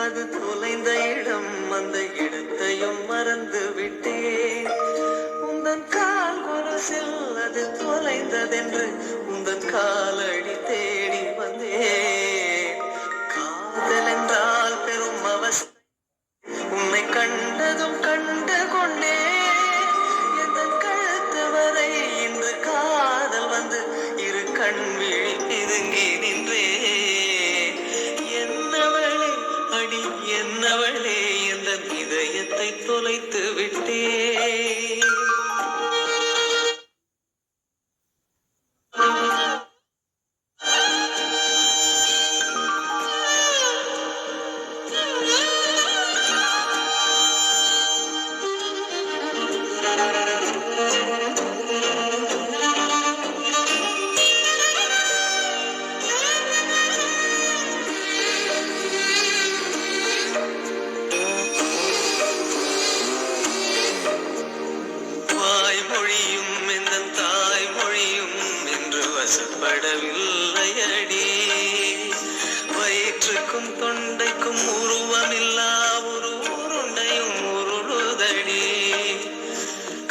அது தொலைந்த இடம், அந்த இடத்தையும் மறந்து விட்டேன். உந்தன் கால் கொலுசில் அது தொலைந்ததென்று உந்தன் காலடி தேடி வந்தேன். காதல் என்றால் பெரும் அவஸ்தை, உன்னை கண்டதும் கண்டு கொண்டேன். எந்தன் கழுத்து வரை இன்று காதல் வந்து இரு கண் விழி பிதுங்கி நின்றேன். என்னவளே அடி என்னவளே, எந்தன் இதயத்தை தொலைத்து விட்டேன். வாய்மொழியும் எந்தன் தாய்மொழியும் என்று வசப்படவில்லையடி. வயிற்றுக்கும் தொண்டைக்கும் உருவமில்லா ஒரு உருண்டையும் உருளுதடி.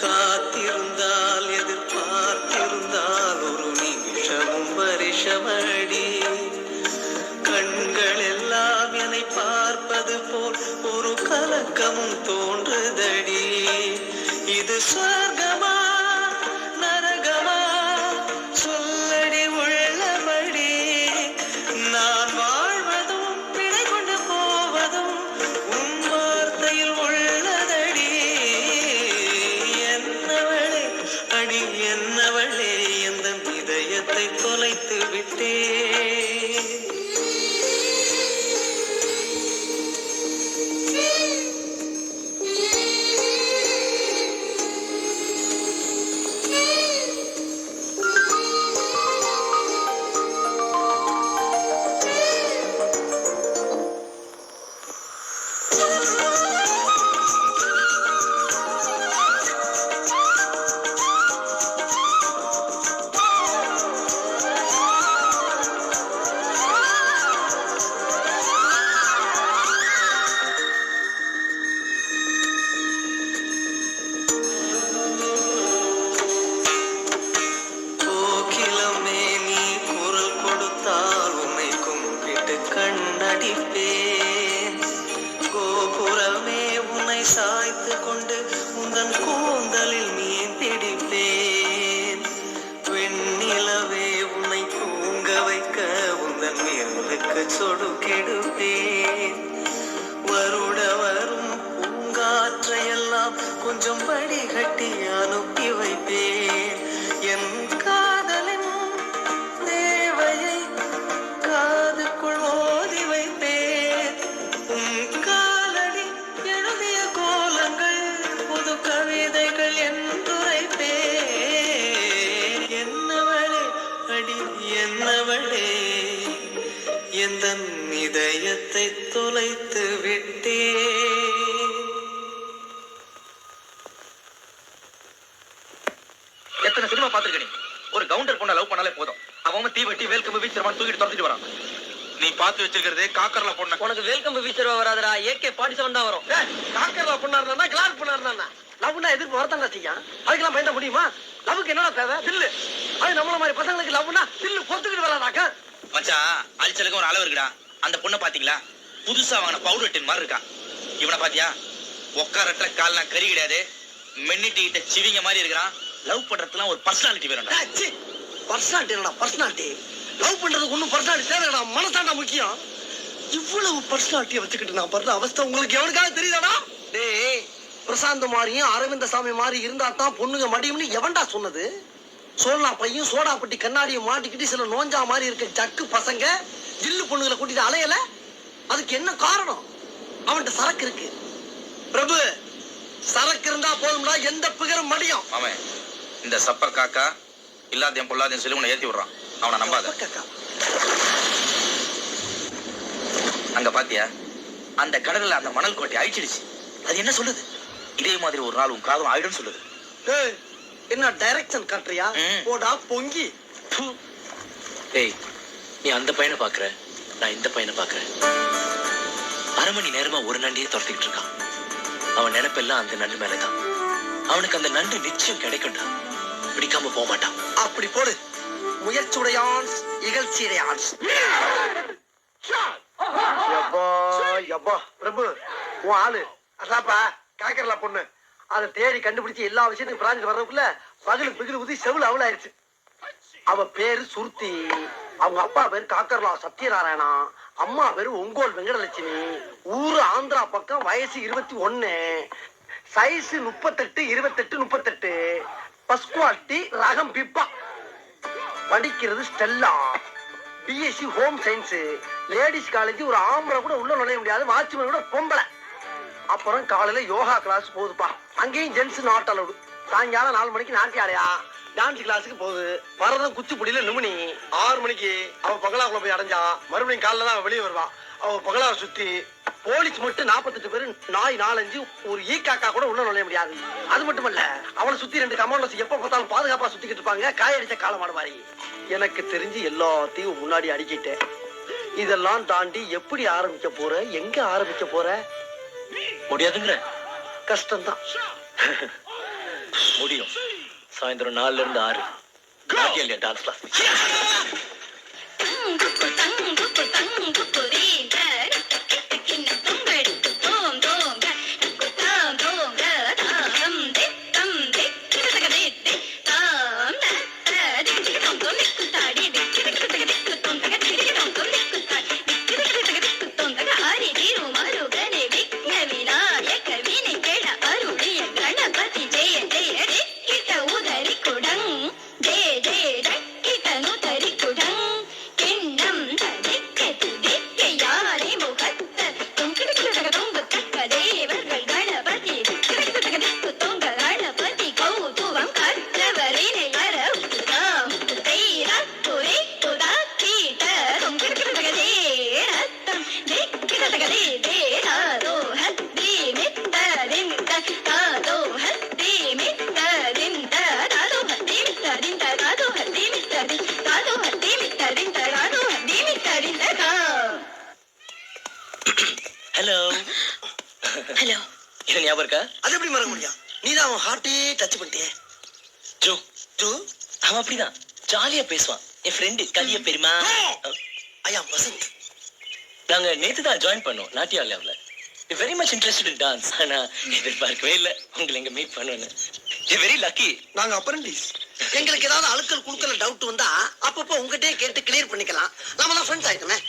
காத்திருந்தால் எதிர்பார்த்திருந்தால் ஒரு நிமிஷமும் வருஷமடி. கண்கள் எல்லாம் என்னை பார்ப்பது போல் ஒரு கலக்கமும் தோன்றுதடி. இது சொர்க்கமா நரகமா சொல்லடி உள்ளபடி. நான் வாழ்வதும் பிழை கொண்டு போவதும் உன் வார்த்தையில் உள்ளதடி. என்னவளே அடி என்னவளே, எந்தன் இதயத்தை தொலைத்து விட்டேன். கண்ணடிப்பேன். கோபுரமே உன்னை சாய்த்து கொண்டு உந்தன் கூந்தலில் மீன் பிடிப்பேன். வெண்ணிலவே உன்னை தூங்க வைக்க உந்தன் விரலுக்கு சொடுக்கெடுப்பேன். வருட வரும் பூங்காற்றையெல்லாம் கொஞ்சம் வடிகட்டி அனுப்பி வைப்பேன். என் காதலின் தேவையை காதுக்குள் ஓதி வைப்பேன். உன் காலடி எழுதிய கோலங்கள் புது கவிதைகள் என்றுரைப்பேன். என்னவளே அடி என்னவளே, எந்தன் இதயத்தை தொலைத்து விட்டேன். எத்தனை சினிமா பாத்துருக்க நீ? ஒரு கவுண்டர் பொண்ண லவ் பண்ணாலே போதும், அவன் தீவட்டி வேல்கம்பு வீச்சரவான் தூக்கிட்டு துரத்திட்டு வரான். நீ பாத்து வச்சிருக்கிறதே காக்கர்ல பொண்ணு. உனக்கு வேல்கம்பு வீச்சரவா வராதரா, AK-47 தான் வரும். காக்கர்ல பொண்ணா கிளாஸ் பொண்ணா லவ்னா எதிர்ப்பு வரத்தாங்க செய்யும். அதுக்கெல்லாம் பயந்த முடியுமா? லவ்வுக்கு என்னடா தேவை? தில்லு. அது நம்மள மாதிரி பசங்களுக்கு லவ்னா தில்லு பொறுத்துக்கிட்டு வராதாக்க. மச்சான், அழிச்சலுக்கு ஒரு அளவு இருக்குடா. அந்த பொண்ணை பாத்தீங்களா? புதுசா வாங்கின பவுடர் டின் மாதிரி இருக்கா. இவனை பாத்தியா? உட்காரட்ட கால்லாம் கறி கிடையாது, மென்னிட்டு சிவிங்க மாதிரி இருக்கிறான். லவ் பண்றதுலாம் ஒரு பர்சனாலிட்டி வேணும்டா. பர்சனாலிட்டி என்னடா பர்சனாலிட்டி? லவ் பண்றதுக்கு ஒன்னும் பர்சனாலிட்டி தேவைடா, மனசாண்டா முக்கியம். இவ்வளவு பர்சனாலிட்டியை வச்சுக்கிட்டு நான் படுற அவஸ்தை உங்களுக்கு எவனுக்காக தெரியுதாடா? டேய், பிரசாந்த் மாதிரியும் அரவிந்த சாமி மாதிரி இருந்தா தான் பொண்ணுங்க மடியும்னு எவன்டா சொன்னது? சோழனா பையன் சோடாப்பட்டி கண்ணாடியை மாட்டிக்கிட்டு சில நோஞ்சா மாதிரி இருக்க ஜக்கு பசங்க ஜில்லு பொண்ணுங்களை கூட்டிட்டு அலையல. அதுக்கு என்ன காரணம்? அவன்கிட்ட சரக்கு இருக்கு. பிரபு, சரக்கு இருந்தா போதும்டா, எந்த பிகரும் மடியும். அவன் இந்த சப்பர் காக்கா இல்லாதையும் பொல்லாதையும் சிலுவனை ஏத்தி விடுறான். அவனை நம்பாத. அங்க பாத்தியா, அந்த கடல்ல அந்த மணல் கோட்டை அழிச்சிடுச்சு. அது என்ன சொல்லுது? இதே மாதிரி ஒரு நாள் உன் காதம் ஆயிடும் சொல்லுது. என்ன டைரக்ஷன் காட்டுறியா? போடா பொங்கி. ஏய், நீ அந்த பையனை பாக்குற, நான் இந்த பையனை பாக்குறேன். அரை மணி நேரமா ஒரு நண்டியே துரத்திக்கிட்டு இருக்கான். அவன் நினைப்பெல்லாம் அந்த நண்டு மேலதான். அவனுக்கு அந்த நண்டு நிச்சயம் கிடைக்கும்டா. பிடிக்காம போக மாட்டான். அப்படி போடு. முயற்சியுடையான் இகழ்ச்சியுடையான். யப்பா பிரபு, உன் ஆளு அதாப்பா காக்கரலா பொண்ணு. அதை தேடி கண்டுபிடிச்சு எல்லா விஷயத்தையும் பிராஞ்சிட்டு வர்றதுக்குள்ள பகலு பிகிலு ஊதி செவுல அவளாயிருச்சு. அவ பேரு சுருத்தி, அவங்க அப்பா பேரு காக்கர்லா சத்யநாராயணா, அம்மா பேரு ஒங்கோல் வெங்கடலட்சுமி, ஊரு ஆந்திரா பக்கம், வயசு 21, சைஸ் 38, 28, 38, ஃபர்ஸ்ட் குவாலிட்டி, ரகம் பிப்பா. படிக்கிறது Stella, BSc home science, ladies college. ஒரு ஆம்பளை கூட உள்ள நுழைய முடியாது, வாட்ச்மேன் கூட பொம்பளை. அப்புறம் காலையில யோகா கிளாஸ் போகுதுப்பா, அங்கேயும் ஜென்ஸ் நாட் அலவுடு. சாயங்காலம் 4 மணிக்கு நாட்டியாடையா டான்ஸ் கிளாஸுக்கு போகுது. வரதும் குச்சிப்புடியில நிமினி 6 மணிக்கு அவ பங்களாக்குள்ள போய் அடைஞ்சா மறுபடியும் காலைல தான் வெளியே வருவா. அவ பங்களாவை சுத்தி போலீஸ் மட்டும் 48 பேரு, நாய் 4-5, ஒரு ஈக்காக்கா கூட உள்ள நுழைய முடியாது. அது மட்டும் இல்ல, அவளை சுத்தி 2 கமாண்டோஸ் எப்ப பார்த்தாலும் பாதுகாப்பா சுத்திக்கிட்டு இருப்பாங்க, காயடிச்ச காலமாடு மாதிரி. எனக்கு தெரிஞ்சு எல்லாத்தையும் முன்னாடி அடிக்கிட்டேன். இதெல்லாம் தாண்டி எப்படி ஆரம்பிக்க போற, எங்க ஆரம்பிக்க போற? முடியாதுங்கிற? கஷ்டம்தான். முடியும். சாயந்தரம் 4 to 6 dance class. Hello hello. என்ன ஞாபகம் இருக்கா? அது எப்படி மறக்க முடியும்? நீதான் அவன் ஹார்ட்டே டச் பண்ணிட்டியே. ஜோ ஜோ அவன் அப்படிதான் ஜாலியா பேசுவான். என் ஃப்ரெண்டு கலிய பெருமா. ஐயா வசந்த், நாங்க நேத்து தான் ஜாயின் பண்ணோம் நாட்டியாவில். Very much interested in dance. ஆனா எதிர்பார்க்கவே இல்லை உங்களை எங்க மீட் பண்ணுவேன்னு. Very lucky. நாங்க அப்ரண்டிஸ். எங்களுக்கு ஏதாவது அழுக்கல் குழுக்கல் டவுட் வந்தா அப்பப்போ உங்ககிட்டயே கேட்டு கிளியர் பண்ணிக்கலாம். நாம தான் ஃப்ரெண்ட்ஸ் ஆயிட்டோமே.